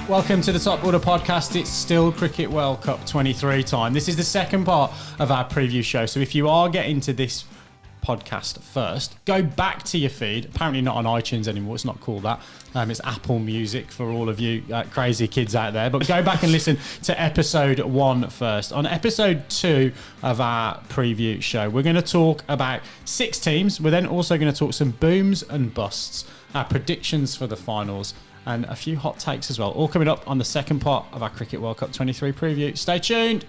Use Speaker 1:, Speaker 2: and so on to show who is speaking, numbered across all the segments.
Speaker 1: Welcome to the Top Order podcast. It's still Cricket World Cup 23 time. This is the second part of our preview show. So if you are getting to this podcast first, go back to your feed. Apparently not on iTunes anymore. It's not called that. It's Apple Music for all of you crazy kids out there. But go back and listen to episode 1 first. On episode 2 of our preview show, we're going to talk about 6 teams. We're then also going to talk some booms and busts, our predictions for the finals, and a few hot takes as well. All coming up on the second part of our Cricket World Cup 23 preview. Stay tuned.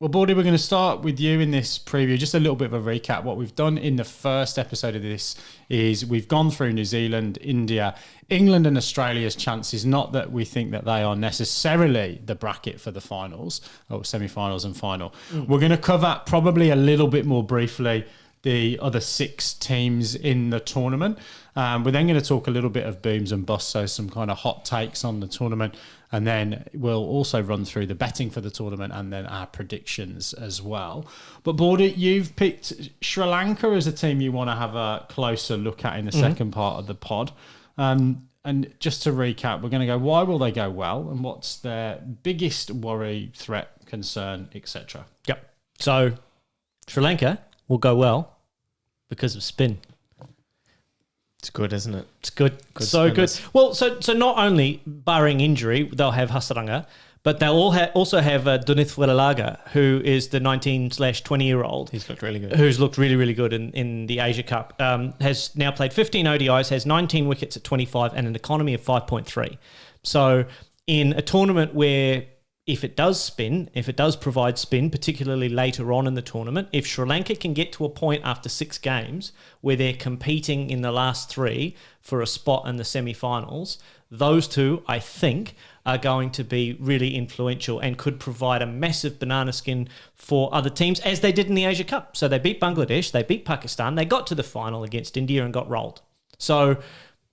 Speaker 1: Well, Baldy, we're going to start with you in this preview. Just a little bit of a recap. What we've done in the first episode of this is we've gone through New Zealand, India, England and Australia's chances. Not that we think that they are necessarily the bracket for the finals, or semi-finals and final. We're going to cover probably a little bit more briefly the other 6 teams in the tournament. We're then going to talk a little bit of booms and busts, so some kind of hot takes on the tournament. And then we'll also run through the betting for the tournament and then our predictions as well. But Baldy, you've picked Sri Lanka as a team you want to have a closer look at in the second part of the pod. And just to recap, we're going to go, why will they go well? And what's their biggest worry, threat, concern, etc.?
Speaker 2: Yep. So Sri Lanka will go well because of spin.
Speaker 3: It's good, isn't it?
Speaker 2: It's good. So spinners. Good. Well, so not only, barring injury, they'll have Hasaranga, but they'll also have Dunith Wedalaga, who is the 19/20-year-old.
Speaker 3: He's looked really good.
Speaker 2: Who's looked really, really good in the Asia Cup. Has now played 15 ODIs, has 19 wickets at 25 and an economy of 5.3. So in a tournament where if it does provide spin, particularly later on in the tournament, if Sri Lanka can get to a point after 6 games where they're competing in the last 3 for a spot in the semi-finals, those two, I think, are going to be really influential and could provide a massive banana skin for other teams, as they did in the Asia Cup. So they beat Bangladesh, they beat Pakistan, they got to the final against India and got rolled. So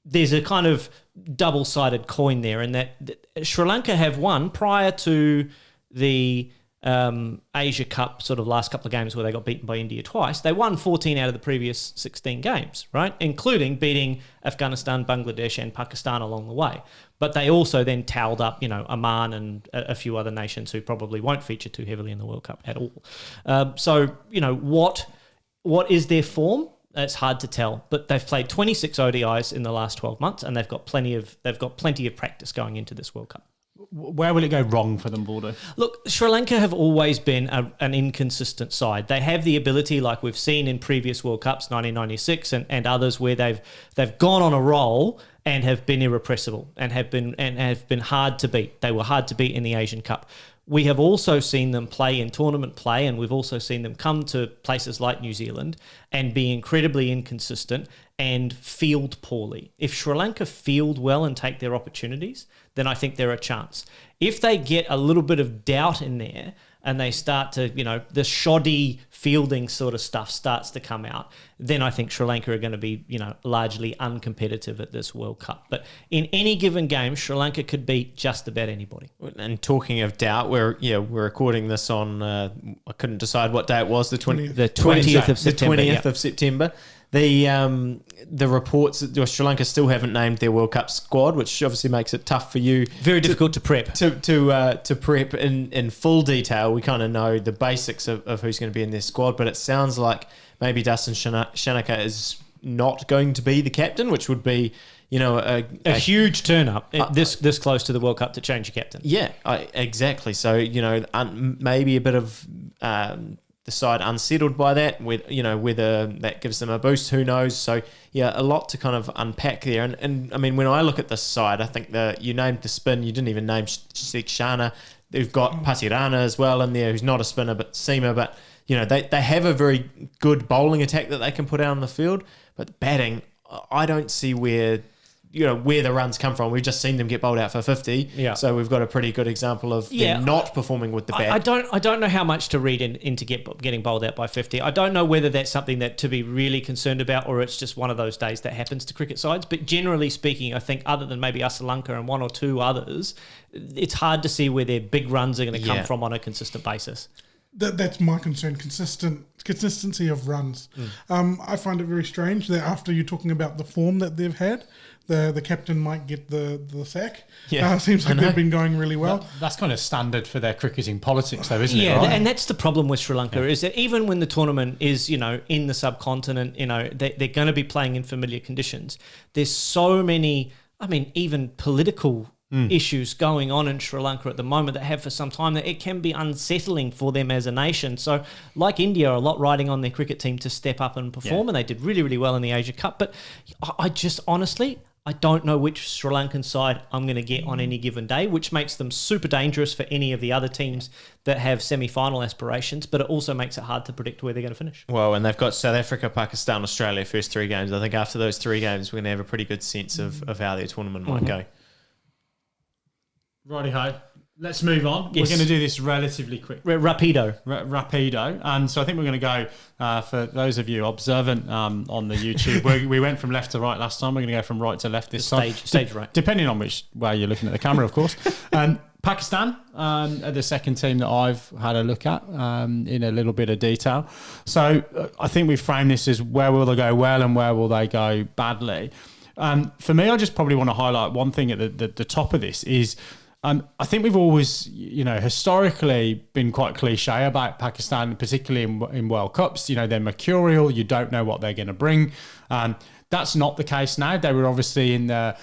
Speaker 2: there's a kind of double-sided coin there, in that Sri Lanka have won prior to the Asia Cup sort of last couple of games where they got beaten by India twice. They won 14 out of the previous 16 games, right? Including beating Afghanistan, Bangladesh and Pakistan along the way. But they also then towelled up, Oman and a few other nations who probably won't feature too heavily in the World Cup at all. What is their form? It's hard to tell, but they've played 26 ODIs in the last 12 months, and they've got plenty of practice going into this World Cup.
Speaker 1: Where will it go wrong for them, Baldy?
Speaker 2: Look, Sri Lanka have always been an inconsistent side. They have the ability, like we've seen in previous World Cups, 1996 and others, where they've gone on a roll and have been irrepressible and have been hard to beat. They were hard to beat in the Asian Cup. We have also seen them play in tournament play, and we've also seen them come to places like New Zealand and be incredibly inconsistent and field poorly. If Sri Lanka field well and take their opportunities, then I think they're a chance. If they get a little bit of doubt in there and they start to, the shoddy fielding sort of stuff starts to come out, then I think Sri Lanka are going to be, largely uncompetitive at this World Cup. But in any given game, Sri Lanka could beat just about anybody.
Speaker 3: And talking of doubt, we're recording this on, I couldn't decide what day it was, the 20th
Speaker 2: of September.
Speaker 3: The 20th of September. The reports that Sri Lanka still haven't named their World Cup squad, which obviously makes it tough for you.
Speaker 2: Very difficult to prep.
Speaker 3: To prep in full detail. We kind of know the basics of who's going to be in their squad, but it sounds like maybe Dustin Shanaka is not going to be the captain, which would be, a
Speaker 2: huge turn up this close to the World Cup to change your captain.
Speaker 3: Yeah, exactly. So, maybe a bit of the side unsettled by that, whether that gives them a boost, who knows. So yeah, a lot to kind of unpack there. And I mean, when I look at this side, I think that you named the spin, you didn't even name Shana. They've got Patirana as well in there, who's not a spinner but seamer, but they have a very good bowling attack that they can put out on the field, but batting, I don't see where the runs come from. We've just seen them get bowled out for 50.
Speaker 2: Yeah.
Speaker 3: So we've got a pretty good example of them not performing with the bat.
Speaker 2: I don't know how much to read into getting bowled out by 50. I don't know whether that's something that to be really concerned about, or it's just one of those days that happens to cricket sides. But generally speaking, I think other than maybe Sri Lanka and one or two others, it's hard to see where their big runs are going to come from on a consistent basis.
Speaker 4: That's my concern. Consistency of runs. I find it very strange that after you're talking about the form that they've had, the captain might get the sack.
Speaker 3: Yeah,
Speaker 4: seems like they've been going really well.
Speaker 1: That's kind of standard for their cricketing politics, though, isn't it?
Speaker 2: Yeah,
Speaker 1: Right?
Speaker 2: and that's the problem with Sri Lanka is that even when the tournament is, in the subcontinent, they're going to be playing in familiar conditions. There's so many, even political issues going on in Sri Lanka at the moment that have for some time that it can be unsettling for them as a nation. So like India are a lot riding on their cricket team to step up and perform, and they did really, really well in the Asia Cup. But I just honestly, I don't know which Sri Lankan side I'm going to get on any given day, which makes them super dangerous for any of the other teams that have semi-final aspirations, but it also makes it hard to predict where they're going to finish.
Speaker 3: Well, and they've got South Africa, Pakistan, Australia first 3 games. I think after those 3 games, we're going to have a pretty good sense of how their tournament might go.
Speaker 1: Righty-ho. Let's move on.
Speaker 2: Yes.
Speaker 1: We're going to do this relatively quick.
Speaker 2: Rapido.
Speaker 1: Rapido. And so I think we're going to go, for those of you observant on the YouTube, we went from left to right last time. We're going to go from right to left this time.
Speaker 2: Stage right.
Speaker 1: Depending on which way you're looking at the camera, of course. Pakistan are the second team that I've had a look at in a little bit of detail. So I think we frame this as where will they go well and where will they go badly. For me, I just probably want to highlight one thing at the top of this is I think we've always, historically been quite cliche about Pakistan, particularly in World Cups. They're mercurial. You don't know what they're going to bring. That's not the case now. They were obviously in the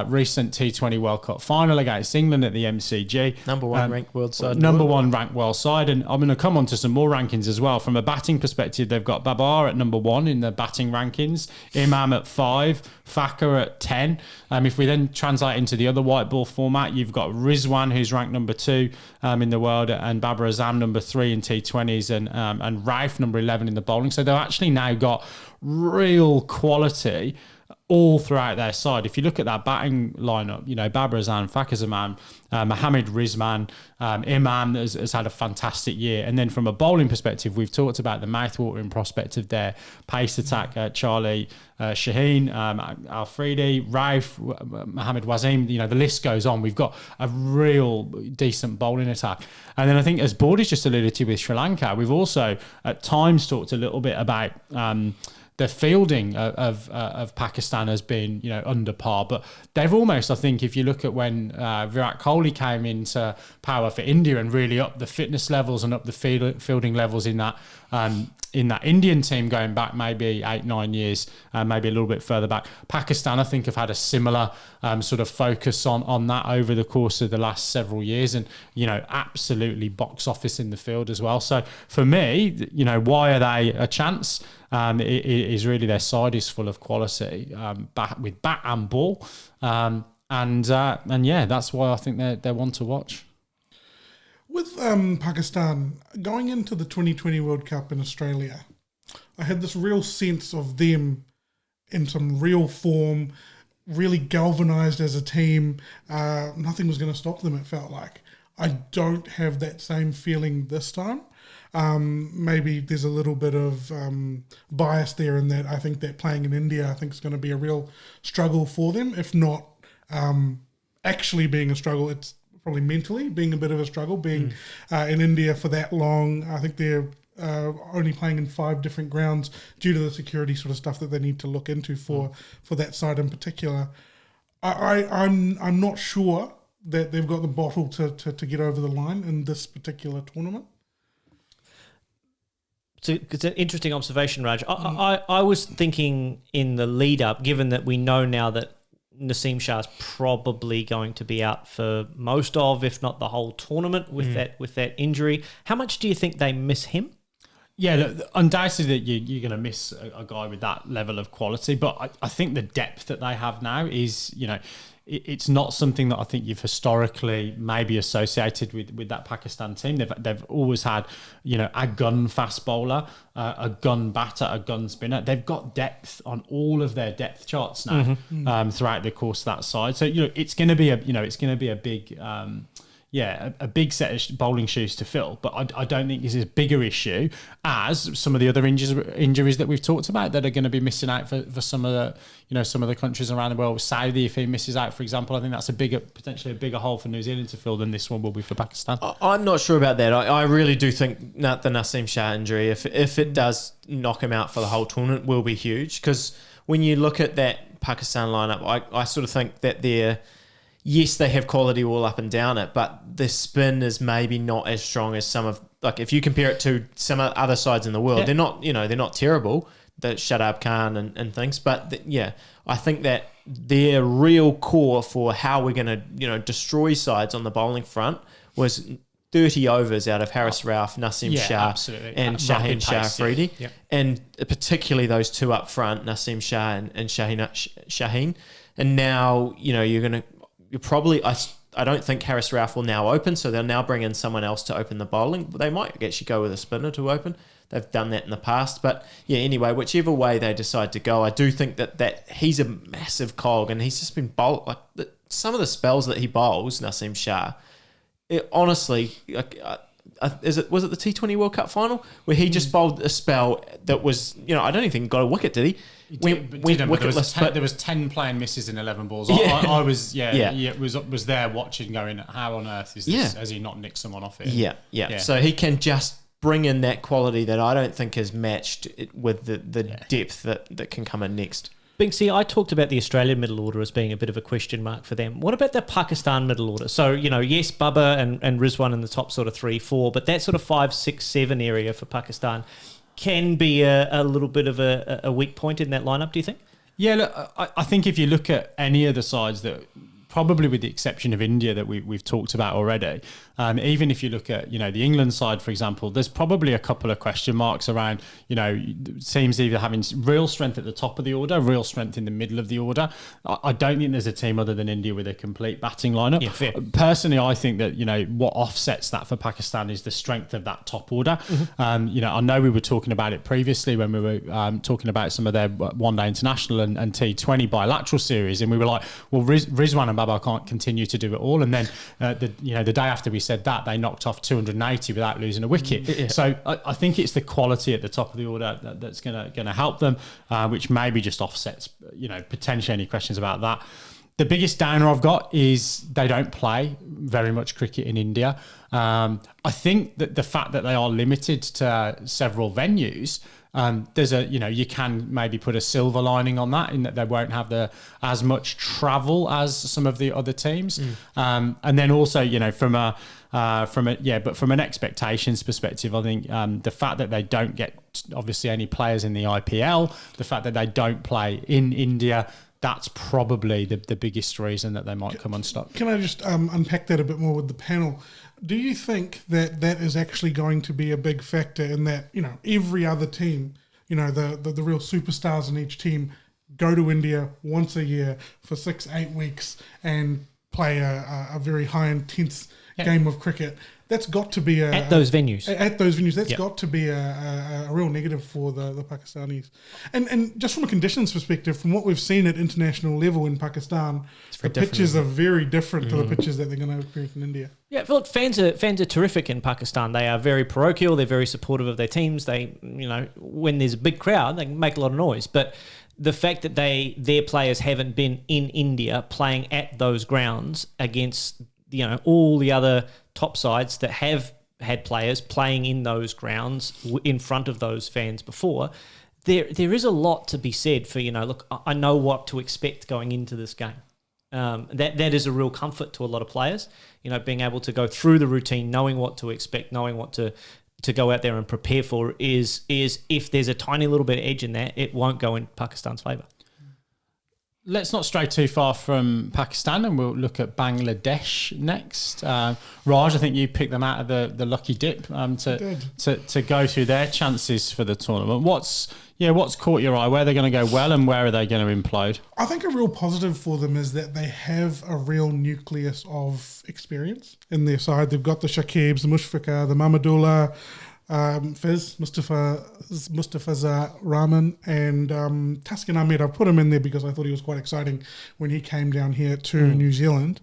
Speaker 1: recent T20 World Cup final against England at the MCG.
Speaker 3: Number 1 ranked world side.
Speaker 1: Number 1 ranked world side. And I'm going to come on to some more rankings as well. From a batting perspective, they've got Babar at number 1 in the batting rankings, Imam at 5, Thakur at 10. If we then translate into the other white ball format, you've got Rizwan, who's ranked number 2 in the world, and Babar Azam number 3 in T20s, and Raif number 11 in the bowling. So they've actually now got real quality all throughout their side. If you look at that batting lineup, Babar Azam, Fakhar Zaman, Mohammad Rizman, Imam has had a fantastic year. And then from a bowling perspective, we've talked about the mouthwatering prospect of their pace attack, Charlie Shaheen, Afridi, Raif, Mohammad Wasim, the list goes on. We've got a real decent bowling attack. And then I think, as Bordy's just alluded to with Sri Lanka, we've also at times talked a little bit about the fielding of Pakistan has been, under par. But they've almost, I think, if you look at when Virat Kohli came into power for India and really upped the fitness levels and up the fielding levels in that Indian team going back maybe 8-9 years, maybe a little bit further back. Pakistan, I think, have had a similar sort of focus on that over the course of the last several years, and absolutely box office in the field as well. So for me, why are they a chance? It is really their side is full of quality, with bat and ball, and that's why I think they're one to watch.
Speaker 4: With Pakistan going into the 2020 World Cup in Australia, I had this real sense of them in some real form, really galvanised as a team. Nothing was going to stop them, it felt like. I don't have that same feeling this time. Maybe there's a little bit of bias there in that I think that playing in India, I think is going to be a real struggle for them, if not actually being a struggle. It's probably mentally being a bit of a struggle, being in India for that long. I think they're only playing in 5 different grounds due to the security sort of stuff that they need to look into for that side in particular. I'm not sure that they've got the bottle to get over the line in this particular tournament.
Speaker 2: So it's an interesting observation, Raj. I was thinking in the lead up, given that we know now that Naseem Shah's probably going to be out for most of, if not the whole tournament with that injury. How much do you think they miss him?
Speaker 1: Yeah, look, undoubtedly that you're going to miss a guy with that level of quality, but I think the depth that they have now is, it's not something that I think you've historically maybe associated with that Pakistan team. They've always had, a gun fast bowler, a gun batter, a gun spinner. They've got depth on all of their depth charts now throughout the course of that side. So it's going to be a big a big set of bowling shoes to fill, but I don't think this is a bigger issue as some of the other injuries that we've talked about that are going to be missing out for some of the countries around the world. Saudi, if he misses out, for example, I think that's potentially a bigger hole for New Zealand to fill than this one will be for Pakistan.
Speaker 3: I'm not sure about that. I really do think that the Naseem Shah injury, if it does knock him out for the whole tournament, will be huge, because when you look at that Pakistan lineup, I sort of think that yes, they have quality all up and down it, but the spin is maybe not as strong as some of, like, if you compare it to some other sides in the world, they're not terrible, the Shadab Khan and things, but I think that their real core for how we're going to, destroy sides on the bowling front was 30 overs out of Haris Rauf, Naseem Shah,
Speaker 1: absolutely.
Speaker 3: and Shaheen Shah Afridi,
Speaker 1: yeah.
Speaker 3: And particularly those two up front, Naseem Shah and Shaheen. And now, I don't think Haris Rauf will now open, so they'll now bring in someone else to open the bowling. They might actually go with a spinner to open. They've done that in the past. But anyway, whichever way they decide to go, I do think that he's a massive cog, and he's just been bowled. Like some of the spells that he bowls, Naseem Shah, honestly, was it the T20 World Cup final where he just bowled a spell that was, I don't even think got a wicket, did he?
Speaker 1: There was 10 playing misses in 11 balls. I was there watching, going, how on earth is this? Has he not nicked someone off it?
Speaker 3: Yeah. So he can just bring in that quality that I don't think is matched with the depth that can come in next.
Speaker 2: Binksy, I talked about the Australian middle order as being a bit of a question mark for them. What about the Pakistan middle order? So, yes, Bubba and Rizwan in the top sort of 3-4, but that sort of 5, 6, 7 area for Pakistan can be a little bit of a weak point in that lineup, do you think?
Speaker 1: Yeah, look, I think if you look at any of the sides that, probably with the exception of India that we've talked about already, even if you look at, the England side, for example, there's probably a couple of question marks around, teams either having real strength at the top of the order, real strength in the middle of the order. I don't think there's a team other than India with a complete batting lineup. Yeah, fair. Personally, I think that, what offsets that for Pakistan is the strength of that top order. Mm-hmm. I know we were talking about it previously when we were talking about some of their one-day international and T20 bilateral series, and we were like, well, Rizwan and Baba can't continue to do it all. And then, the day after we said that, they knocked off 280 without losing a wicket. Yeah. So I think it's the quality at the top of the order that's going to help them, which maybe just offsets, potentially any questions about that. The biggest downer I've got is they don't play very much cricket in India. I think that the fact that they are limited to several venues, there's you can maybe put a silver lining on that in that they won't have as much travel as some of the other teams. And then also, from an expectations perspective, I think the fact that they don't get obviously any players in the IPL, the fact that they don't play in India, that's probably the biggest reason that they might come unstuck. Can
Speaker 4: I just unpack that a bit more with the panel? Do you think that is actually going to be a big factor in that, every other team, the real superstars in each team go to India once a year for 6-8 weeks and play a very high intense game of cricket? That's got to be
Speaker 2: at those venues.
Speaker 4: That's got to be a real negative for the Pakistanis. And just from a conditions perspective, from what we've seen at international level in Pakistan, the pitches are very different to the pitches that they're going to experience in India.
Speaker 2: Yeah, look, fans are terrific in Pakistan. They are very parochial. They're very supportive of their teams. They, when there's a big crowd, they can make a lot of noise. But the fact that their players haven't been in India playing at those grounds against all the other top sides that have had players playing in those grounds in front of those fans before, there is a lot to be said for, look, I know what to expect going into this game. That is a real comfort to a lot of players, being able to go through the routine, knowing what to expect, knowing what to go out there and prepare for is if there's a tiny little bit of edge in that, it won't go in Pakistan's favour.
Speaker 1: Let's not stray too far from Pakistan, and we'll look at Bangladesh next. Raj, I think you picked them out of the lucky dip to go through their chances for the tournament. What's caught your eye? Where are they going to go well, and where are they going to implode? I think a real positive for them is that they have a real nucleus of experience in their side. They've got the Shakibs, the Mushfiqah, the Mamadullah, Mustafa Rahman, and Taskin Ahmed. I put him in there because I thought he was quite exciting when he came down here to New Zealand.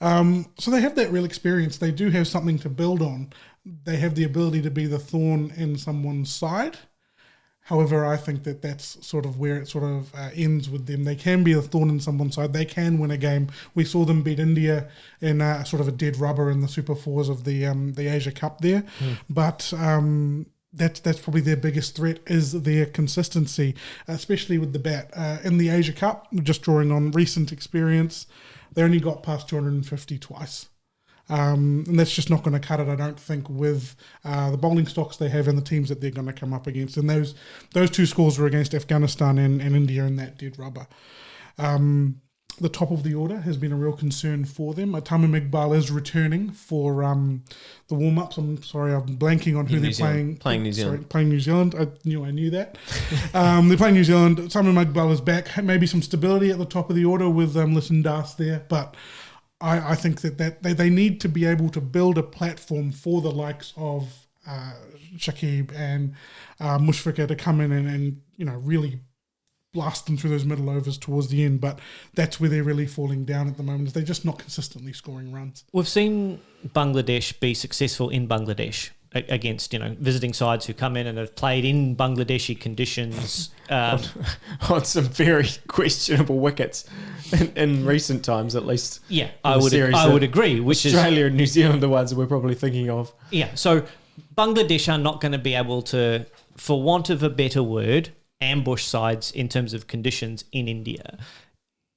Speaker 4: So they have that real experience. They do have something to build on. They have the ability to be the thorn in someone's side. However, I think that that's sort of where it sort of ends with them. They can be a thorn in someone's side. They can win a game. We saw them beat India in sort of a dead rubber in the Super Fours of the Asia Cup there. But that's probably their biggest threat, is their consistency, especially with the bat. In the Asia Cup, just drawing on recent experience, they only got past 250 twice. And that's just not going to cut it, I don't think, with the bowling stocks they have and the teams that they're going to come up against. And those two scores were against Afghanistan and India in that dead rubber. The top of the order has been a real concern for them. Tamim Iqbal is returning for the warm-ups. I'm sorry, I'm blanking on who they're playing.
Speaker 3: Playing New Zealand.
Speaker 4: Sorry, playing New Zealand. I knew that. They're playing New Zealand. Tamim Iqbal is back. Maybe some stability at the top of the order with Lisson Das there, but I think that they need to be able to build a platform for the likes of Shakib and Mushfiqur to come in and really blast them through those middle overs towards the end. But that's where they're really falling down at the moment, is they're just not consistently scoring runs.
Speaker 2: We've seen Bangladesh be successful in Bangladesh against visiting sides who come in and have played in Bangladeshi conditions
Speaker 3: on some very questionable wickets in recent times, at least.
Speaker 2: Yeah, I would agree. Which
Speaker 3: Australia and New Zealand are the ones that we're probably thinking of.
Speaker 2: Yeah, so Bangladesh are not going to be able to, for want of a better word, ambush sides in terms of conditions in India.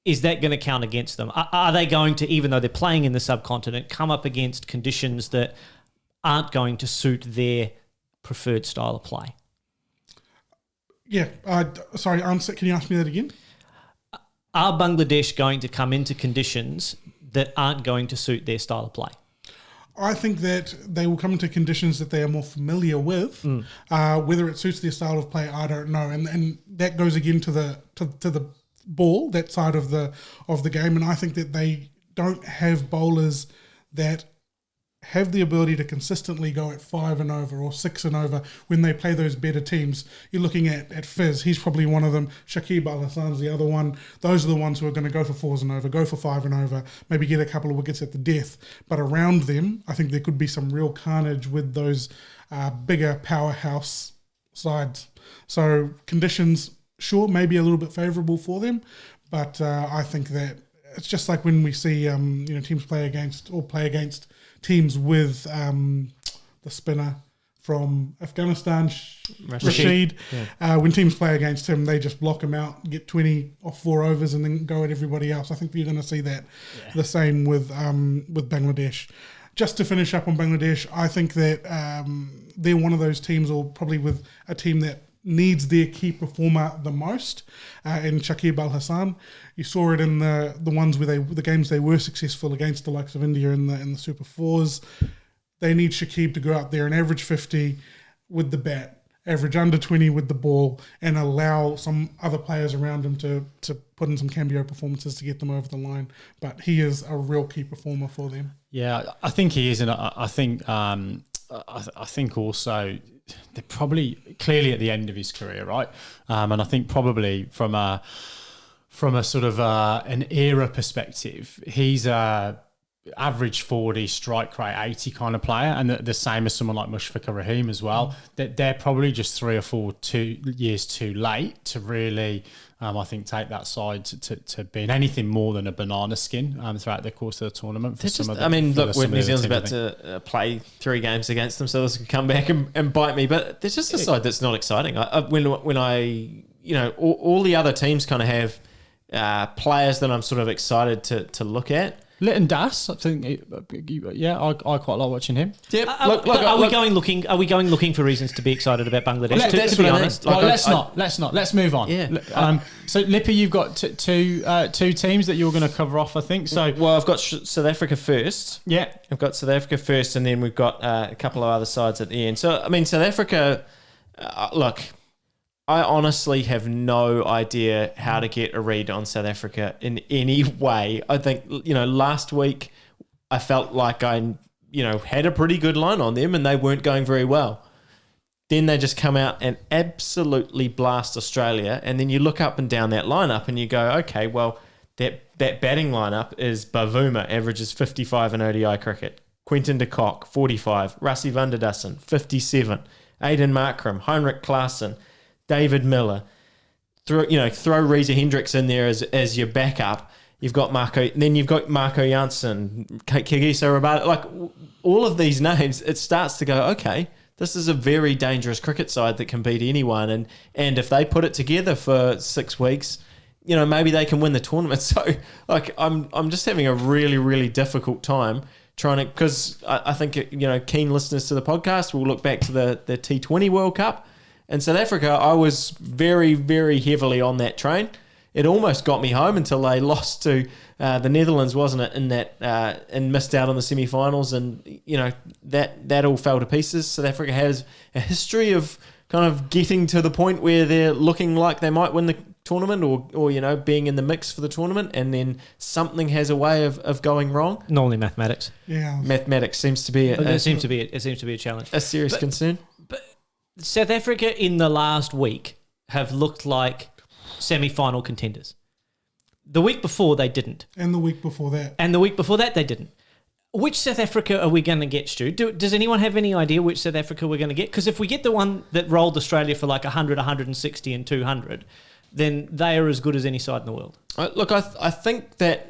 Speaker 2: Is that going to count against them? Are they going to, even though they're playing in the subcontinent, come up against conditions that aren't going to suit their preferred style of play?
Speaker 4: Yeah. Sorry, can you ask me that again?
Speaker 2: Are Bangladesh going to come into conditions that aren't going to suit their style of play?
Speaker 4: I think that they will come into conditions that they are more familiar with. Whether it suits their style of play, I don't know. And that goes again to the ball, that side of the game. And I think that they don't have bowlers that have the ability to consistently go at 5 and over or 6 and over when they play those better teams. You're looking at Fizz, he's probably one of them. Shakib Al Hassan's the other one. Those are the ones who are going to go for 4s and over, go for 5 and over, maybe get a couple of wickets at the death. But around them, I think there could be some real carnage with those bigger powerhouse sides. So conditions, sure, maybe a little bit favourable for them, but I think that it's just like when we see teams play against teams with the spinner from Afghanistan, Rashid. Yeah. When teams play against him, they just block him out, get 20 off 4 overs, and then go at everybody else. I think you're going to see that the same with Bangladesh. Just to finish up on Bangladesh, I think that they're one of those teams, or probably with a team that needs their key performer the most in Shakib Al Hassan. You saw it in the ones where the games they were successful against the likes of India in the Super Fours. They need Shakib to go out there and average 50 with the bat, average under 20 with the ball, and allow some other players around him to put in some cameo performances to get them over the line. But he is a real key performer for them.
Speaker 1: Yeah, I think he is, and I think also they're probably clearly at the end of his career, right? And I think probably from a sort of an era perspective, he's a average 40, strike rate 80 kind of player, and the same as someone like Mushfiqur Rahim as well. They're probably just 3 or 4 years too late to really, I think, take that side to being anything more than a banana skin throughout the course of the tournament.
Speaker 3: New Zealand's about to play 3 games against them, so this could come back and bite me. But there's just a side that's not exciting. When all the other teams kind of have players that I'm sort of excited to look at.
Speaker 1: Litton Das, I think, I quite like watching him.
Speaker 2: Yep. Are we going looking for reasons to be excited about Bangladesh? To be honest,
Speaker 1: let's not. Let's move on.
Speaker 2: Yeah.
Speaker 1: So Lippy, you've got two teams that you're going to cover off, I think. So
Speaker 3: I've got South Africa first.
Speaker 1: Yeah,
Speaker 3: I've got South Africa first, and then we've got a couple of other sides at the end. So I mean, South Africa. Look, I honestly have no idea how to get a read on South Africa in any way. I think, last week I felt like I, had a pretty good line on them and they weren't going very well. Then they just come out and absolutely blast Australia. And then you look up and down that lineup and you go, okay, well, that batting lineup is Bavuma, averages 55 in ODI cricket. Quinton de Kock, 45. Rassie van der Dussen, 57. Aiden Markram, Heinrich Klaassen, David Miller. Throw Reza Hendricks in there as your backup. You've got Marco Janssen, Kagiso Rabada. Like, all of these names, it starts to go, okay, this is a very dangerous cricket side that can beat anyone. And if they put it together for 6 weeks, maybe they can win the tournament. So, like, I'm just having a really, really difficult time trying to, because I think, keen listeners to the podcast will look back to the T20 World Cup. In South Africa, I was very, very heavily on that train. It almost got me home until they lost to the Netherlands, wasn't it, in that and missed out on the semi-finals, and that all fell to pieces. South Africa has a history of kind of getting to the point where they're looking like they might win the tournament or being in the mix for the tournament, and then something has a way of going wrong.
Speaker 2: Normally mathematics.
Speaker 4: Yeah.
Speaker 3: Mathematics seems to be
Speaker 2: it seems to be a challenge.
Speaker 3: A serious concern.
Speaker 2: But South Africa in the last week have looked like semi-final contenders. The week before they didn't.
Speaker 4: And the week before that.
Speaker 2: And the week before that they didn't. Which South Africa are we going to get, Stu? Does anyone have any idea which South Africa we're going to get? Because if we get the one that rolled Australia for like 100, 160 and 200, then they are as good as any side in the world.
Speaker 3: Look, I think that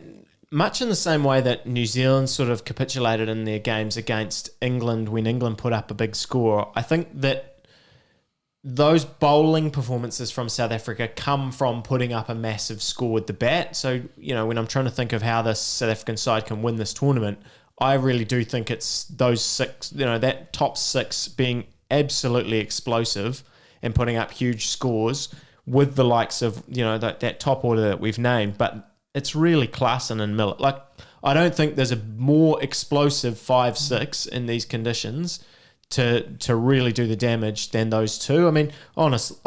Speaker 3: much in the same way that New Zealand sort of capitulated in their games against England when England put up a big score, I think that those bowling performances from South Africa come from putting up a massive score with the bat. So, when I'm trying to think of how this South African side can win this tournament, I really do think it's those 6, that top 6 being absolutely explosive and putting up huge scores with the likes of, that top order that we've named. But it's really Klaassen and Miller. Like, I don't think there's a more explosive 5-6 in these conditions to really do the damage than those two. I mean, honestly,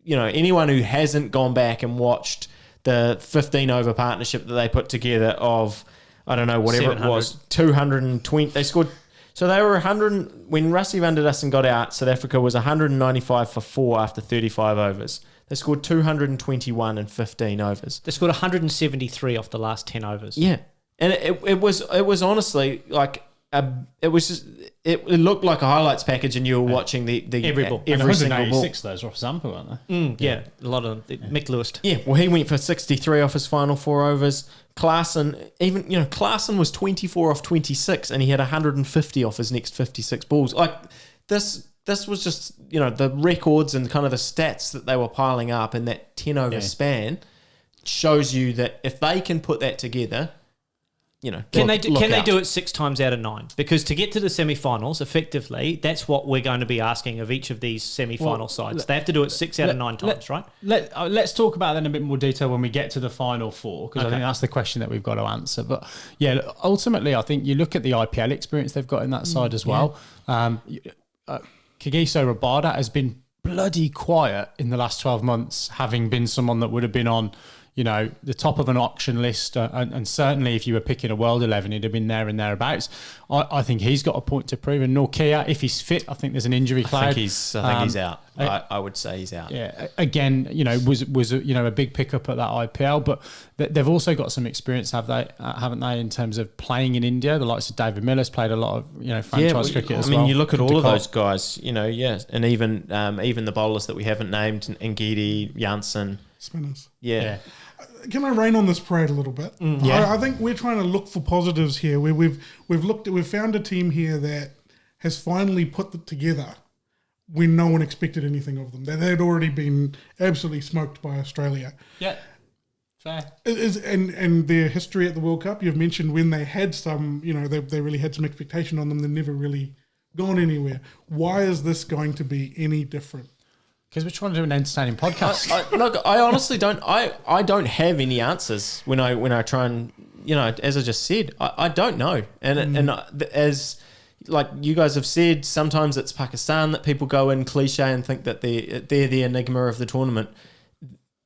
Speaker 3: anyone who hasn't gone back and watched the 15 over partnership that they put together of, I don't know, whatever it was, 220, they scored. So they were 100, when Rassie van der Dussen got out, South Africa was 195 for 4 after 35 overs. They scored 221 in 15 overs.
Speaker 2: They scored 173 off the last 10 overs.
Speaker 3: Yeah. And it was honestly like, it looked like a highlights package, and you were watching the
Speaker 2: every ball.
Speaker 1: Every
Speaker 3: single ball.
Speaker 1: 186 those were off Zampa, weren't they?
Speaker 2: Yeah, a lot of them. Mick Lewis.
Speaker 3: Yeah, well, he went for 63 off his final 4 overs. Klaassen was 24 off 26, and he had 150 off his next 56 balls. Like, this was just, the records and kind of the stats that they were piling up in that 10 over span shows you that if they can put that together,
Speaker 2: Can they do it 6 times out of 9? Because to get to the semi-finals, effectively, that's what we're going to be asking of each of these semi-final sides. They have to do it 6 out of 9 times, right?
Speaker 1: Let's talk about that in a bit more detail when we get to the final 4, because I think that's the question that we've got to answer. But yeah, ultimately, I think you look at the IPL experience they've got in that side as well. Kagiso Rabada has been bloody quiet in the last 12 months, having been someone that would have been on the top of an auction list, and certainly if you were picking a World 11, he'd have been there and thereabouts. I think he's got a point to prove. And Norkia, if he's fit, I think there's an injury cloud.
Speaker 3: I think he's out. I would say he's out.
Speaker 1: Yeah, again, was a big pickup at that IPL, but they've also got some experience, haven't they, in terms of playing in India? The likes of David Miller's played a lot of franchise cricket as well.
Speaker 3: I mean, you look at all of those guys, and even the bowlers that we haven't named, Ngidi, Janssen,
Speaker 4: spinners.
Speaker 3: Yeah.
Speaker 4: Can I rain on this parade a little bit? I think we're trying to look for positives here. We've found a team here that has finally put it together when no one expected anything of them. They had already been absolutely smoked by Australia.
Speaker 1: Yeah, fair.
Speaker 4: And their history at the World Cup, you've mentioned when they had some, they really had some expectation on them. They've never really gone anywhere. Why is this going to be any different?
Speaker 1: Because we're trying to do an entertaining podcast.
Speaker 3: I honestly don't. I don't have any answers when I try and as I just said, I don't know. And as like you guys have said, sometimes it's Pakistan that people go in cliche and think that they're the enigma of the tournament.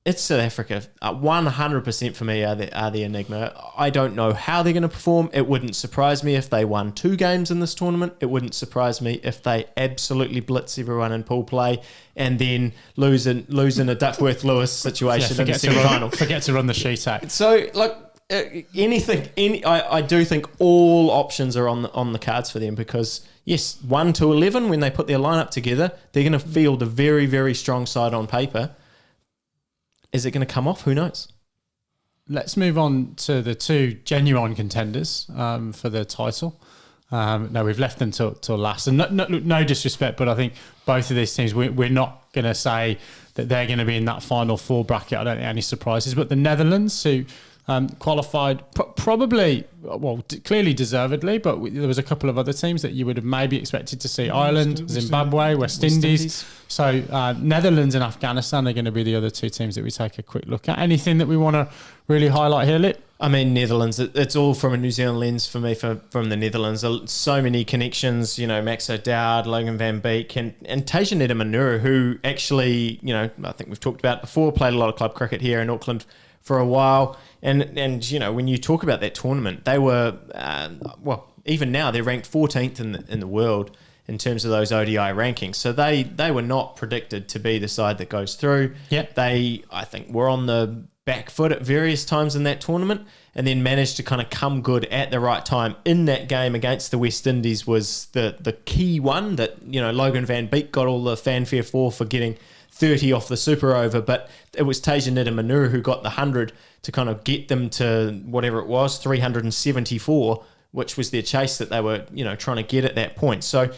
Speaker 3: it's South Africa. 100% for me are the enigma. I don't know how they're going to perform. It wouldn't surprise me if they won 2 games in this tournament. It wouldn't surprise me if they absolutely blitz everyone in pool play and then lose in a Duckworth-Lewis situation in the semi-final.
Speaker 1: Forget to run the sheet out.
Speaker 3: So, like, I do think all options are on the cards for them because, yes, 1 to 11, when they put their lineup together, they're going to field a very, very strong side on paper. Is it going to come off? Who knows?
Speaker 1: Let's move on to the 2 genuine contenders for the title. No, we've left them till last. And no disrespect, but I think both of these teams, we're not going to say that they're going to be in that final 4 bracket. I don't think any surprises. But the Netherlands, who qualified probably, clearly deservedly, but there was a couple of other teams that you would have maybe expected to see. Ireland, Zimbabwe, West Indies. So Netherlands and Afghanistan are going to be the other 2 teams that we take a quick look at. Anything that we want to really highlight here, Lit?
Speaker 3: I mean, Netherlands, it's all from a New Zealand lens for me from the Netherlands. So many connections, Max O'Dowd, Logan van Beek, and Tajaneta Manuru, who actually, I think we've talked about before, played a lot of club cricket here in Auckland for a while. And when you talk about that tournament, they were, even now they're ranked 14th in the world in terms of those ODI rankings. So they were not predicted to be the side that goes through.
Speaker 1: Yeah.
Speaker 3: They, I think, were on the back foot at various times in that tournament and then managed to kind of come good at the right time. In that game against the West Indies was the key one that, Logan van Beek got all the fanfare for getting 30 off the super over, but it was Tajaneta Manuru who got the 100 to kind of get them to whatever it was, 374, which was their chase that they were, trying to get at that point. So,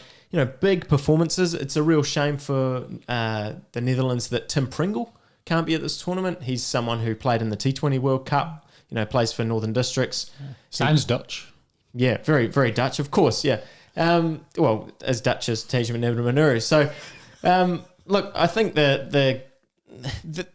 Speaker 3: big performances. It's a real shame for the Netherlands that Tim Pringle can't be at this tournament. He's someone who played in the T20 World Cup, plays for Northern Districts.
Speaker 1: Sounds Dutch.
Speaker 3: Yeah, very, very Dutch, of course, yeah. As Dutch as Tajaneta Manuru. So, look, I think that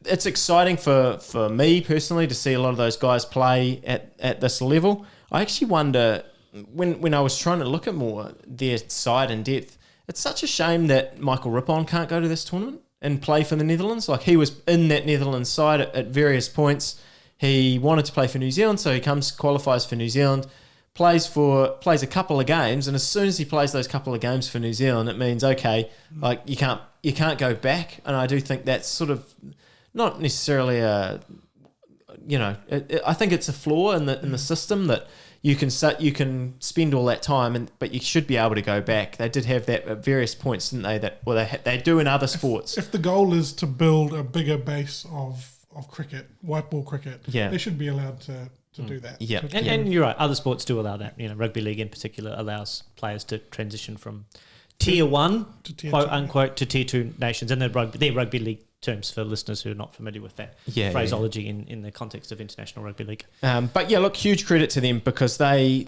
Speaker 3: it's exciting for me personally to see a lot of those guys play at this level. I actually wonder, when I was trying to look at more their side and depth, it's such a shame that Michael Rippon can't go to this tournament and play for the Netherlands. Like, he was in that Netherlands side at various points. He wanted to play for New Zealand, so he qualifies for New Zealand, plays a couple of games, and as soon as he plays those couple of games for New Zealand, it means, okay, like, you can't go back. And I do think that's sort of not necessarily I think it's a flaw in the system that you can spend all that time, but you should be able to go back. They did have that at various points, didn't they? They do in other sports.
Speaker 4: If the goal is to build a bigger base of cricket, white ball cricket, they should be allowed to do that.
Speaker 3: Yeah,
Speaker 2: and you're right. Other sports do allow that. Rugby league in particular allows players to transition from Tier 1, quote unquote, to Tier 2 nations, and they're rugby league terms for listeners who are not familiar with that phraseology in the context of international rugby league.
Speaker 3: But look, huge credit to them because they,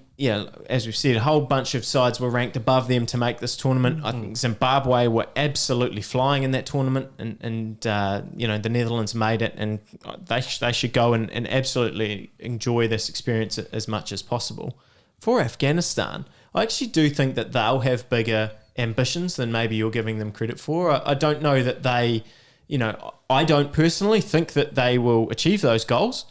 Speaker 3: as we've said, a whole bunch of sides were ranked above them to make this tournament. I think Zimbabwe were absolutely flying in that tournament, and the Netherlands made it, and they should go and absolutely enjoy this experience as much as possible. For Afghanistan, I actually do think that they'll have bigger ambitions than maybe you're giving them credit for. I don't know that they... I don't personally think that they will achieve those goals,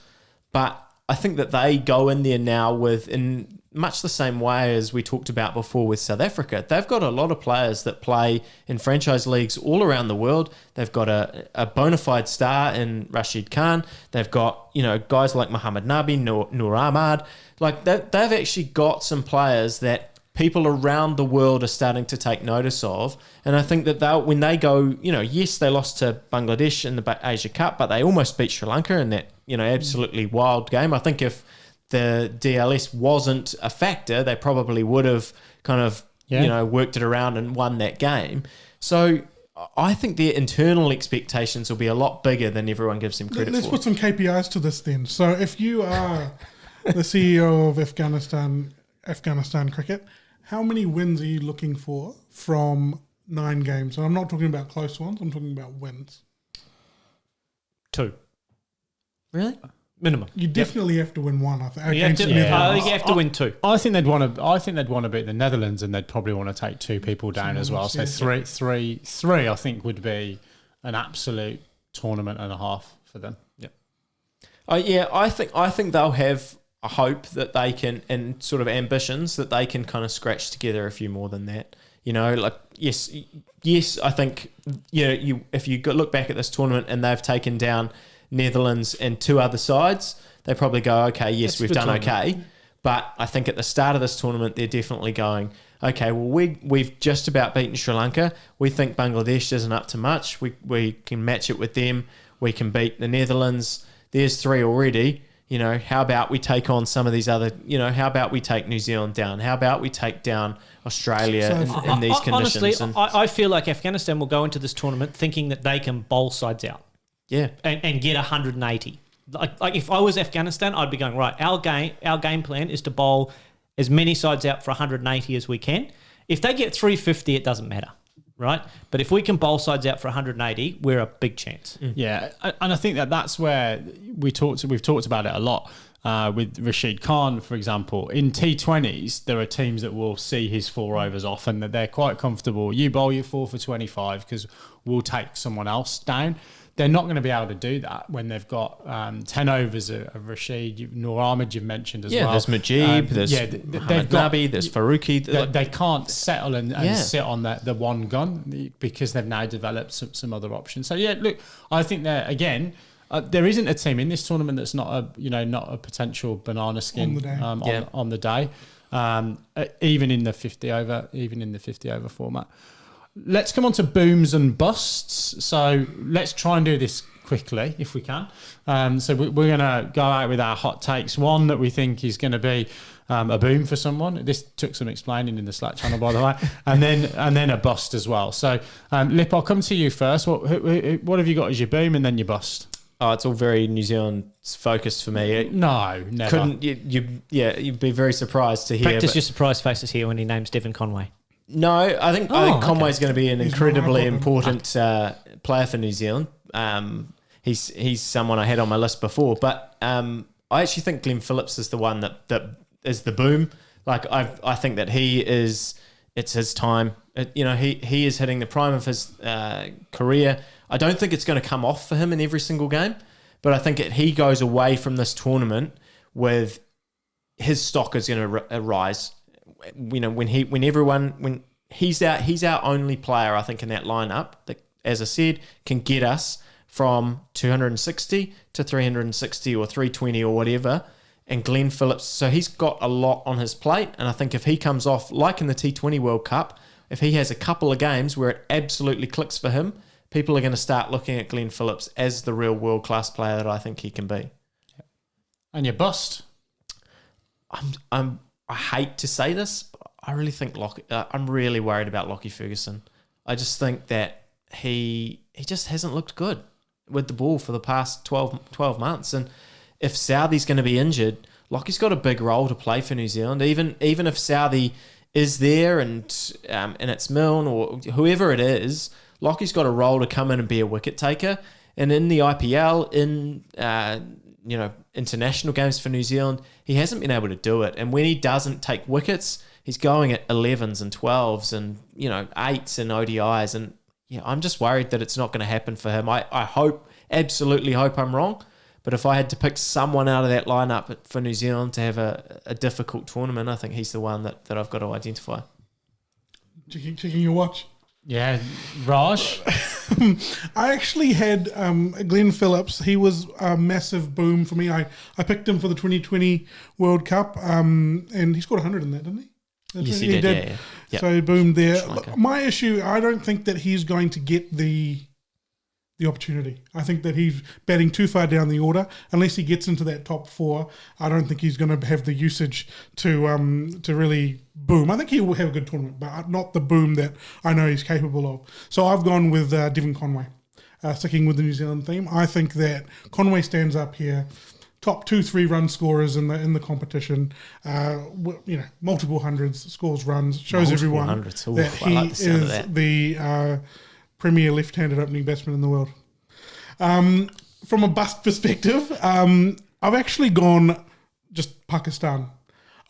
Speaker 3: but I think that they go in there now in much the same way as we talked about before with South Africa. They've got a lot of players that play in franchise leagues all around the world. They've got a bona fide star in Rashid Khan. They've got, guys like Muhammad Nabi, Noor Ahmad. Like, they've actually got some players that people around the world are starting to take notice of. And I think that when they go, yes, they lost to Bangladesh in the Asia Cup, but they almost beat Sri Lanka in that, absolutely wild game. I think if the DLS wasn't a factor, they probably would have kind of, worked it around and won that game. So I think their internal expectations will be a lot bigger than everyone gives them credit for.
Speaker 4: Let's put some KPIs to this then. So if you are the CEO of Afghanistan cricket, how many wins are you looking for from 9 games? And I'm not talking about close ones. I'm talking about wins.
Speaker 2: 2.
Speaker 3: Really?
Speaker 2: Minimum.
Speaker 4: You definitely have to win 1. I think.
Speaker 2: You have to win 2.
Speaker 1: I think they'd want to beat the Netherlands, and they'd probably want to take 2 people down as well. So three, I think, would be an absolute tournament and a half for them.
Speaker 3: Yeah, I think they'll have a hope that they can, and sort of ambitions that they can kind of scratch together a few more than that. Like yes, I think if you look back at this tournament and they've taken down Netherlands and 2 other sides, they probably go, okay, yes, we've done okay. But I think at the start of this tournament, they're definitely going, okay, well, we've just about beaten Sri Lanka. We think Bangladesh isn't up to much. We can match it with them. We can beat the Netherlands. There's 3 already. How about we take on some of these other, how about we take New Zealand down? How about we take down Australia in these conditions?
Speaker 2: Honestly, I feel like Afghanistan will go into this tournament thinking that they can bowl sides out.
Speaker 3: Yeah.
Speaker 2: And get 180. Like if I was Afghanistan, I'd be going, right, our game plan is to bowl as many sides out for 180 as we can. If they get 350, it doesn't matter. Right, but if we can bowl sides out for 180, we're a big chance.
Speaker 1: Yeah, and I think that's where we've talked about it a lot with Rashid Khan, for example. In T20s, there are teams that will see his 4 overs off and that they're quite comfortable. You bowl your 4 for 25 because we'll take someone else down. They're not going to be able to do that when they've got 10 overs of Rashid, Noor Ahmed you've mentioned as well.
Speaker 3: Yeah, there's Mujib, there's Nabi, there's Faruqi.
Speaker 1: They can't settle and sit on the one gun because they've now developed some other options. So yeah, look, I think that again, there isn't a team in this tournament that's not a potential banana skin on the day, even in the 50 over format. Let's come on to booms and busts. So let's try and do this quickly if we can. So we're going to go out with our hot takes. One that we think is going to be a boom for someone. This took some explaining in the Slack channel, by the way. And then a bust as well. So Lip, I'll come to you first. What have you got as your boom and then your bust?
Speaker 3: Oh, it's all very New Zealand focused for me.
Speaker 1: No, never.
Speaker 3: You'd be very surprised to hear.
Speaker 2: Practice your surprise faces here when he names Devon Conway.
Speaker 3: No, I think Conway's going to be an incredibly important player for New Zealand. He's someone I had on my list before, but I actually think Glenn Phillips is the one that is the boom. Like I think that it's his time. He is hitting the prime of his career. I don't think it's going to come off for him in every single game, but I think he goes away from this tournament with his stock is going to rise. When he's out, he's our only player, I think, in that lineup that, as I said, can get us from 260 to 360 or 320 or whatever. And Glenn Phillips, so he's got a lot on his plate. And I think if he comes off, like in the T20 World Cup, if he has a couple of games where it absolutely clicks for him, people are going to start looking at Glenn Phillips as the real world-class player that I think he can be.
Speaker 1: And your bust?
Speaker 3: I hate to say this, but I really think I'm really worried about Lockie Ferguson. I just think that he just hasn't looked good with the ball for the past 12 months. And if Southey's going to be injured, Lockie's got a big role to play for New Zealand. Even if Southey is there and it's Milne or whoever it is, Lockie's got a role to come in and be a wicket taker. And in the IPL, in international games for New Zealand, he hasn't been able to do it. And when he doesn't take wickets, he's going at 11s and 12s and 8s and ODIs. And I'm just worried that it's not going to happen for him. I absolutely hope I'm wrong. But if I had to pick someone out of that lineup for New Zealand to have a difficult tournament, I think he's the one that I've got to identify.
Speaker 4: Checking your watch.
Speaker 1: Yeah, Raj.
Speaker 4: I actually had Glenn Phillips. He was a massive boom for me. I picked him for the 2020 World Cup, and he scored 100 in that, didn't he?
Speaker 3: Yes, he did. Yeah. Yep.
Speaker 4: So boom there. My issue, I don't think that he's going to get the opportunity. I think that he's batting too far down the order. Unless he gets into that top 4, I don't think he's going to have the usage to really boom. I think he will have a good tournament, but not the boom that I know he's capable of. So I've gone with Devon Conway, sticking with the New Zealand theme. I think that Conway stands up here, top 2-3 run scorers in the competition. Multiple hundreds, scores runs, shows everyone that he is the premier left-handed opening batsman in the world. From a bust perspective, I've actually gone just Pakistan.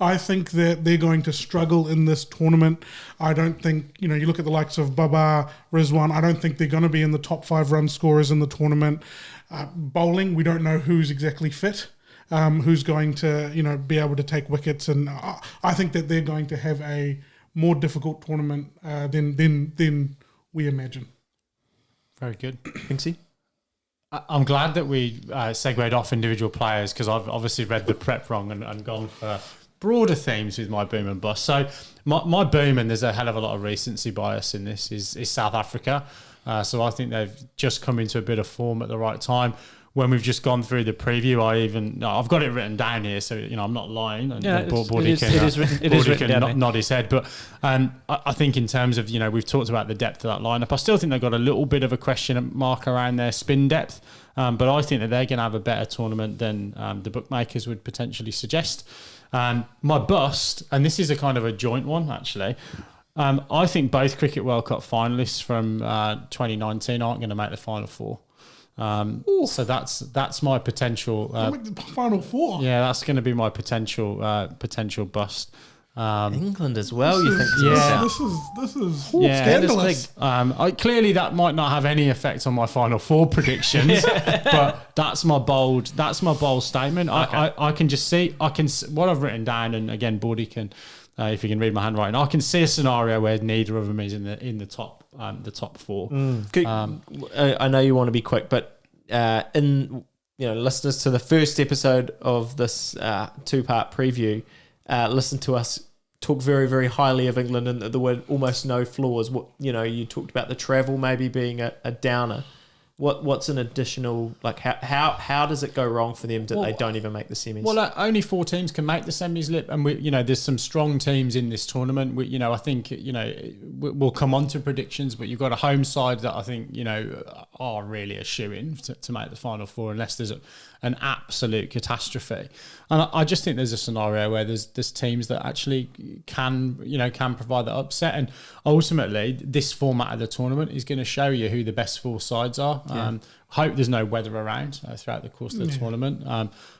Speaker 4: I think that they're going to struggle in this tournament. I don't think, you look at the likes of Baba, Rizwan, I don't think they're going to be in the top 5 run scorers in the tournament. Bowling, we don't know who's exactly fit, who's going to, be able to take wickets. And I think that they're going to have a more difficult tournament than we imagine.
Speaker 1: Very good.
Speaker 3: Pinksy?
Speaker 1: I'm glad that we segued off individual players, because I've obviously read the prep wrong and gone for broader themes with my boom and bust. So my boom, and there's a hell of a lot of recency bias in this, is South Africa. So I think they've just come into a bit of form at the right time. When we've just gone through the preview, I've got it written down here, so I'm not lying. And
Speaker 2: yeah,
Speaker 1: Bordy can nod his head. But I think in terms of, we've talked about the depth of that lineup. I still think they've got a little bit of a question mark around their spin depth, but I think that they're going to have a better tournament than the bookmakers would potentially suggest. My bust, and this is a kind of a joint one actually. I think both Cricket World Cup finalists from 2019 aren't going to make the Final Four. So that's my potential.
Speaker 4: Final Four.
Speaker 1: Yeah, that's going to be my potential bust.
Speaker 3: England as well. You think?
Speaker 1: Yeah.
Speaker 4: This is
Speaker 1: scandalous.
Speaker 4: scandalous.
Speaker 1: Clearly, that might not have any effect on my Final Four predictions, but that's my bold statement.
Speaker 2: Okay.
Speaker 1: I can just see. What I've written down, and again, Bordy can, if you can read my handwriting, I can see a scenario where neither of them is in the top 4.
Speaker 3: I know you want to be quick, but listeners to the first episode of this 2-part preview, listen to us talk very, very highly of England, and there were almost no flaws. You talked about the travel maybe being a downer. What's an additional, like, how does it go wrong for them that they don't even make the semis?
Speaker 1: Well, only 4 teams can make the semis, Lip, and there's some strong teams in this tournament. I think we'll come on to predictions, but you've got a home side that I think are really a shoo-in to make the Final Four, unless there's an absolute catastrophe. And I just think there's a scenario where there's teams that actually can provide that upset, and ultimately this format of the tournament is going to show you who the best 4 sides are. Yeah. Hope there's no weather around throughout the course of the tournament.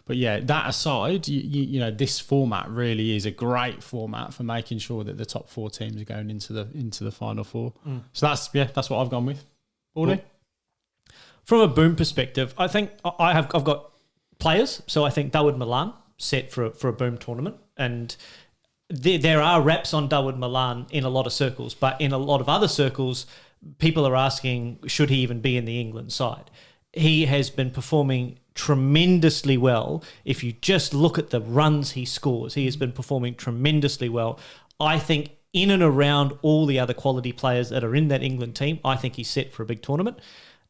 Speaker 1: But yeah, that aside, this format really is a great format for making sure that the top 4 teams are going into the Final Four. So that's what I've gone with. Bordy?
Speaker 2: From a boom perspective, I think I've got players. So I think Dawid Malan set for a boom tournament, and there are reps on Dawid Malan in a lot of circles, but in a lot of other circles, people are asking, should he even be in the England side? He has been performing tremendously well. If you just look at the runs he scores, he has been performing tremendously well. I think in and around all the other quality players that are in that England team, I think he's set for a big tournament.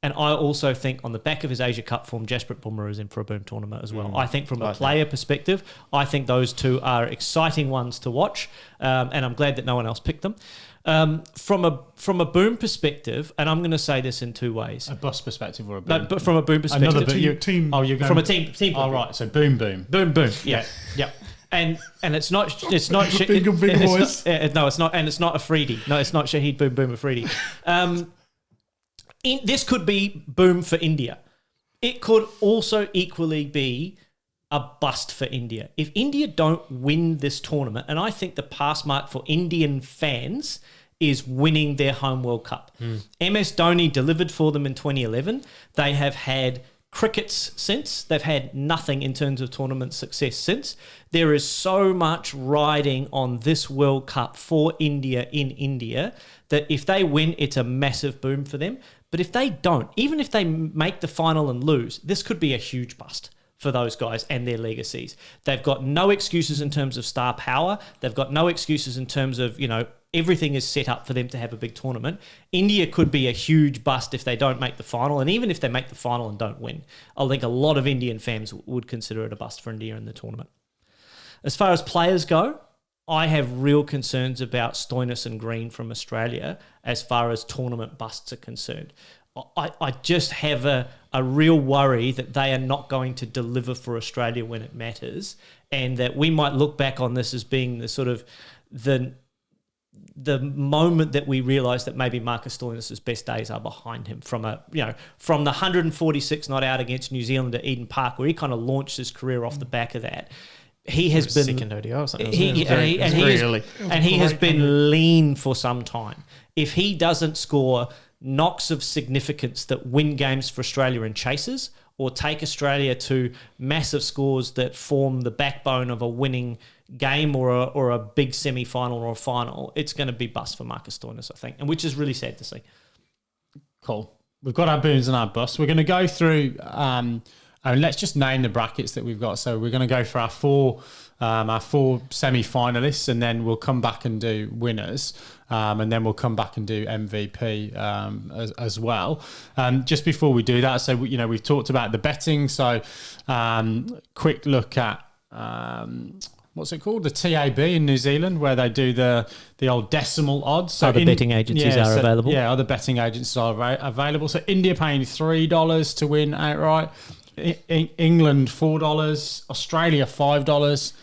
Speaker 2: And I also think on the back of his Asia Cup form, Jasprit Bumrah is in for a boom tournament as well. I think from a player perspective, I think those 2 are exciting ones to watch, and I'm glad that no one else picked them. From a boom perspective, and I'm going to say this in 2 ways.
Speaker 1: A bust perspective or a boom?
Speaker 2: No, but from a boom perspective.
Speaker 1: Another
Speaker 4: team.
Speaker 1: Oh, you're going
Speaker 2: from a team.
Speaker 1: Oh, right. So boom.
Speaker 2: Boom. Yeah. Yeah. And it's not
Speaker 4: big voice.
Speaker 2: No, it's not, and it's not Afridi. No, it's not Shahid Boom Afridi. This could be boom for India. It could also equally be a bust for India. If India don't win this tournament, and I think the pass mark for Indian fans is winning their home World Cup. MS Dhoni delivered for them in 2011. They have had crickets since. They've had nothing in terms of tournament success since. There is so much riding on this World Cup for India in India that if they win, it's a massive boom for them. But if they don't, even if they make the final and lose, this could be a huge bust for those guys and their legacies. They've got no excuses in terms of star power. They've got no excuses in terms of, everything is set up for them to have a big tournament. India could be a huge bust if they don't make the final. And even if they make the final and don't win, I think a lot of Indian fans would consider it a bust for India in the tournament. As far as players go, I have real concerns about Stoinis and Green from Australia as far as tournament busts are concerned. I just have a real worry that they are not going to deliver for Australia when it matters, and that we might look back on this as being the sort of the moment that we realise that maybe Marcus Stoinis' best days are behind him from the 146 not out against New Zealand at Eden Park, where he kind of launched his career off the back of that. he has been
Speaker 3: second ODI or something.
Speaker 2: he has been lean for some time. If he doesn't score knocks of significance that win games for Australia in chases, or take Australia to massive scores that form the backbone of a winning game or a big semi-final or a final, it's going to be bust for Marcus Stoinis, I think, and which is really sad to see.
Speaker 1: Cool. We've got our booms and our busts. We're going to go through, and let's just name the brackets that we've got. So we're going to go for our four semi-finalists, and then we'll come back and do winners, and then we'll come back and do MVP as well. Just before we do that, so we've talked about the betting. So quick look at what's it called? The TAB in New Zealand, where they do the old decimal odds. So
Speaker 2: other betting agencies are available.
Speaker 1: Yeah, other betting agencies are available. So India paying $3 to win outright. England $4, Australia $5,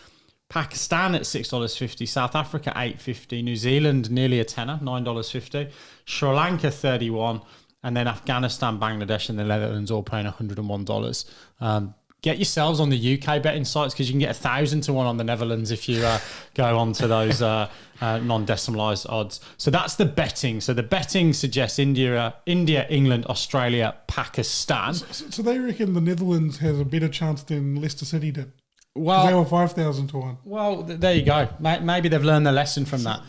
Speaker 1: Pakistan at $6.50, South Africa $8.50, New Zealand nearly a tenner, $9.50, Sri Lanka $31, and then Afghanistan, Bangladesh, and the Netherlands all paying $101. Get yourselves on the UK betting sites because you can get 1,000 to 1 on the Netherlands if you go on to those non-decimalised odds. So that's the betting. So the betting suggests India, England, Australia, Pakistan.
Speaker 4: So they reckon the Netherlands has a better chance than Leicester City did.
Speaker 1: Well,
Speaker 4: they were 5,000 to 1.
Speaker 1: Well, there you go. Maybe they've learned their lesson from that.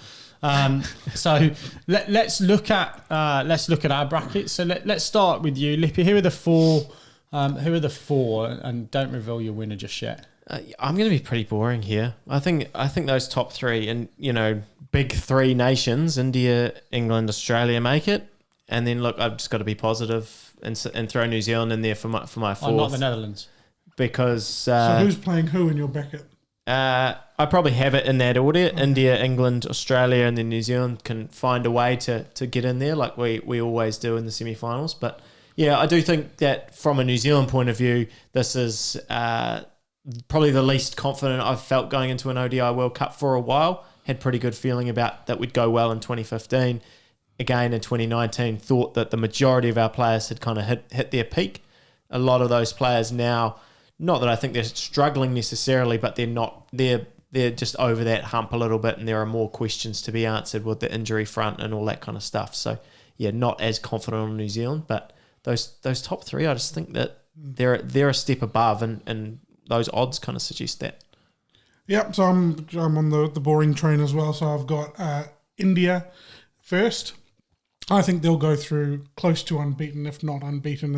Speaker 1: So let's look at our brackets. So let's start with you, Lippy. Who are the four? And don't reveal your winner just yet.
Speaker 3: I'm going to be pretty boring here. I think those top three and big three nations, India, England, Australia, make it. And then look, I've just got to be positive and throw New Zealand in there for my fourth.
Speaker 1: Oh, not the Netherlands.
Speaker 3: Because
Speaker 4: so who's playing who in your bracket?
Speaker 3: I probably have it in that order. Okay. India, England, Australia, and then New Zealand can find a way to get in there like we always do in the semi-finals. But yeah, I do think that from a New Zealand point of view, this is probably the least confident I've felt going into an ODI World Cup for a while. Had pretty good feeling about that would go well in 2015. Again, in 2019, thought that the majority of our players had kind of hit their peak. A lot of those players now, not that I think they're struggling necessarily, but they're just over that hump a little bit, and there are more questions to be answered with the injury front and all that kind of stuff. So yeah, not as confident on New Zealand, but those top three, I just think that they're a step above, and those odds kind of suggest that.
Speaker 4: Yep, so I'm on the boring train as well. So I've got India first. I think they'll go through close to unbeaten, if not unbeaten,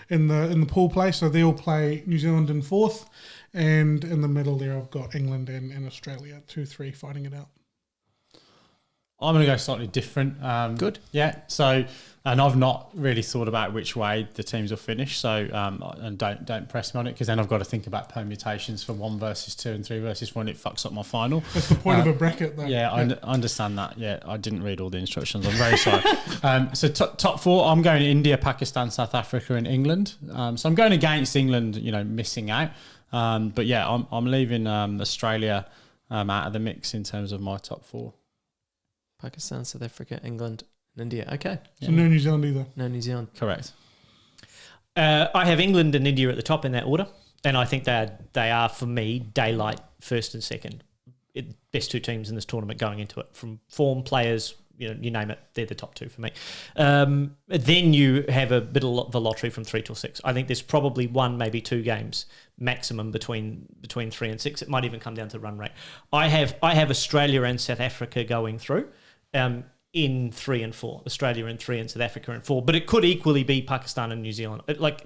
Speaker 4: in the pool play. So they'll play New Zealand in fourth, and in the middle there I've got England and Australia 2-3 fighting it out.
Speaker 1: I'm going to go slightly different.
Speaker 3: Good.
Speaker 1: Yeah. So, and I've not really thought about which way the teams will finish. So, and don't press me on it, because then I've got to think about permutations for 1 versus 2 and 3 versus 1. It fucks up my final.
Speaker 4: That's the point of a bracket, though.
Speaker 1: Yeah, I understand that. Yeah, I didn't read all the instructions. I'm very sorry. So top four, I'm going India, Pakistan, South Africa, and England. So I'm going against England, missing out. But yeah, I'm leaving Australia out of the mix in terms of my top four.
Speaker 3: Pakistan, South Africa, England, and India. Okay.
Speaker 4: So no New Zealand either.
Speaker 3: No New Zealand.
Speaker 1: Correct.
Speaker 2: I have England and India at the top in that order, and I think they are for me daylight first and second. Best two teams in this tournament going into it from form, players. You name it, they're the top two for me. Then you have a bit of the lottery from 3 till 6. I think there's probably 1, maybe 2 games maximum between 3 and 6. It might even come down to run rate. I have Australia and South Africa going through in 3 and 4. Australia in 3 and South Africa in 4. But it could equally be Pakistan and New Zealand.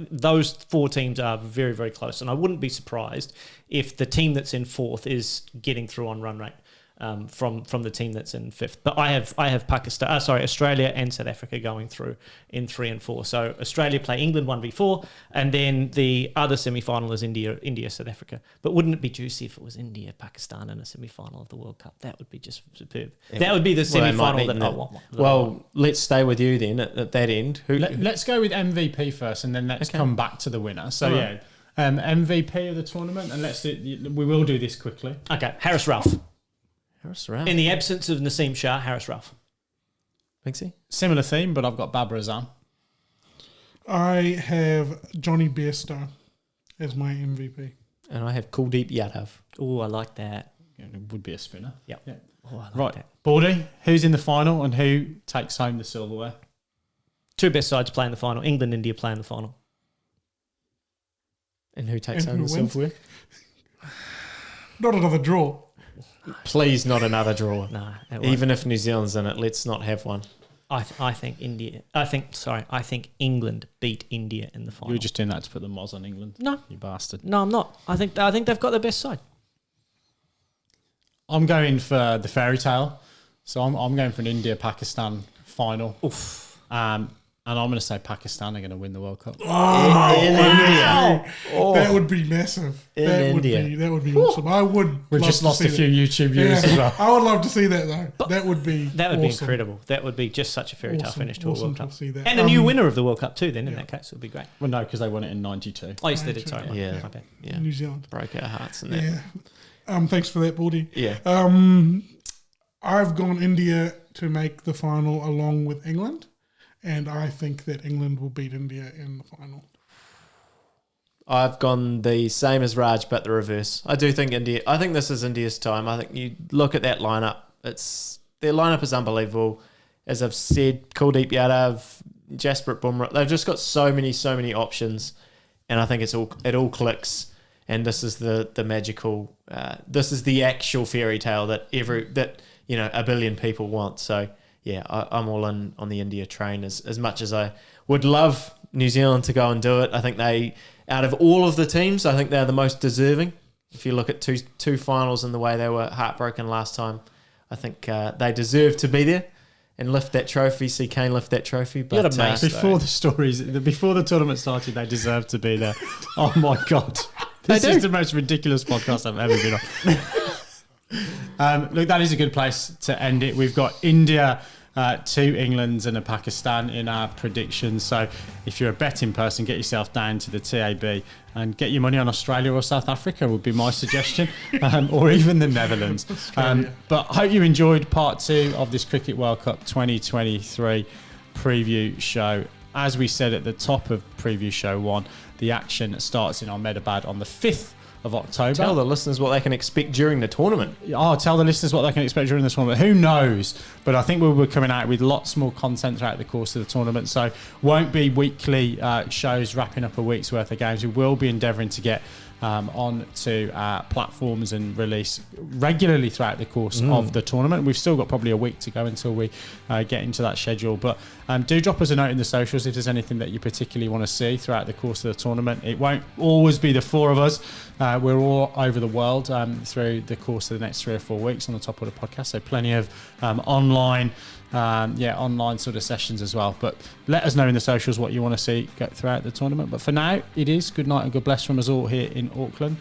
Speaker 2: Those 4 teams are very, very close, and I wouldn't be surprised if the team that's in 4th is getting through on run rate. From the team that's in 5th. But I have Australia and South Africa going through in 3 and 4. So Australia play England 1v4, and then the other semi-final is India, South Africa. But wouldn't it be juicy if it was India, Pakistan in a semi-final of the World Cup? That would be just superb. Yeah. That would be the semi-final that I want.
Speaker 3: Well, let's stay with you then at that end.
Speaker 1: Let's go with MVP first, and then let's come back to the winner. So right. MVP of the tournament, and we will do this quickly.
Speaker 2: Okay, Harris Ralph.
Speaker 3: Ralph.
Speaker 2: In the absence of Naseem Shah, Harris Ralph.
Speaker 3: Binksy?
Speaker 1: Similar theme, but I've got Babra Azam.
Speaker 4: I have Johnny Bairstow as my MVP.
Speaker 3: And I have Kuldeep Yadav.
Speaker 2: Oh, I like that.
Speaker 1: It would be a spinner.
Speaker 2: Yep.
Speaker 1: Yeah.
Speaker 2: Oh, I like
Speaker 1: Right.
Speaker 2: that.
Speaker 1: Baldy, who's in the final and who takes home the silverware?
Speaker 2: Two best sides play in the final. England, India play in the final.
Speaker 3: And who takes
Speaker 4: And
Speaker 3: home
Speaker 4: who
Speaker 3: the
Speaker 4: wins?
Speaker 3: silverware?
Speaker 4: Not another draw.
Speaker 3: Please, not another draw.
Speaker 2: No,
Speaker 3: Even if New Zealand's in it, let's not have one.
Speaker 2: I think India. I think England beat India in the final.
Speaker 1: You were just doing that to put the moz on England.
Speaker 2: No,
Speaker 1: You bastard.
Speaker 2: no, I'm not. I think they've got the best side.
Speaker 1: I'm going for the fairy tale. So I'm going for an India-Pakistan final.
Speaker 2: Oof.
Speaker 1: And I'm going to say Pakistan are going to win the World Cup.
Speaker 3: In India.
Speaker 4: That would be massive.
Speaker 3: In
Speaker 4: that
Speaker 3: India.
Speaker 4: Would be awesome. I would.
Speaker 1: We've
Speaker 4: love
Speaker 1: just
Speaker 4: to
Speaker 1: lost
Speaker 4: see
Speaker 1: a few
Speaker 4: that.
Speaker 1: YouTube viewers as well.
Speaker 4: I would love to see that though. That would be.
Speaker 2: That would be
Speaker 4: awesome.
Speaker 2: incredible. That would be just such a fairy tale
Speaker 4: Awesome.
Speaker 2: finish to a
Speaker 4: Awesome
Speaker 2: World
Speaker 4: to
Speaker 2: Cup.
Speaker 4: see that.
Speaker 2: And a new winner of the World Cup too. Then in that case, it would be great.
Speaker 1: Well, no, because they won it in 92.
Speaker 2: Oh, yes, they did. Sorry,
Speaker 3: Yeah.
Speaker 2: my bad.
Speaker 3: Yeah.
Speaker 4: New Zealand.
Speaker 3: Broke our hearts in that.
Speaker 4: Yeah. Thanks for that, Baldy.
Speaker 3: Yeah.
Speaker 4: I've gone India to make the final along with England, and I think that England will beat India in the final.
Speaker 3: I've gone the same as Raj, but the reverse. I do think India. I think this is India's time. I think you look at that lineup. Their lineup is unbelievable. As I've said, Kuldeep Yadav, Jasprit Bumrah. They've just got so many options, and I think it all clicks. And this is the magical. This is the actual fairy tale that a billion people want. So yeah, I'm all in on the India train as much as I would love New Zealand to go and do it. I think out of all of the teams, I think they're the most deserving. If you look at two finals and the way they were heartbroken last time, I think they deserve to be there and lift that trophy. See Kane lift that trophy. But
Speaker 1: Before the tournament started, they deserved to be there. Oh my God. This is the most ridiculous podcast I've ever been on. Look, that is a good place to end it. We've got India, 2 Englands and a Pakistan in our predictions. So if you're a betting person, get yourself down to the TAB and get your money on Australia or South Africa would be my suggestion, or even the Netherlands. But I hope you enjoyed part 2 of this Cricket World Cup 2023 preview show. As we said at the top of preview show 1, the action starts in Ahmedabad on the 5th of October.
Speaker 3: Tell the listeners what they can expect during the tournament.
Speaker 1: Oh, tell the listeners what they can expect during the tournament. Who knows? But I think we'll be coming out with lots more content throughout the course of the tournament. So won't be weekly shows wrapping up a week's worth of games. We will be endeavouring to get onto platforms and release regularly throughout the course of the tournament. We've still got probably a week to go until we get into that schedule. But do drop us a note in the socials if there's anything that you particularly want to see throughout the course of the tournament. It won't always be the 4 of us. We're all over the world through the course of the next 3 or 4 weeks on the Top Order podcast. So plenty of online sort of sessions as well. But let us know in the socials what you want to see go throughout the tournament. But for now, it is good night and God bless from us all here in Auckland.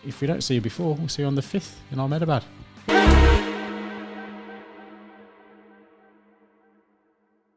Speaker 1: If we don't see you before, we'll see you on the 5th in Ahmedabad.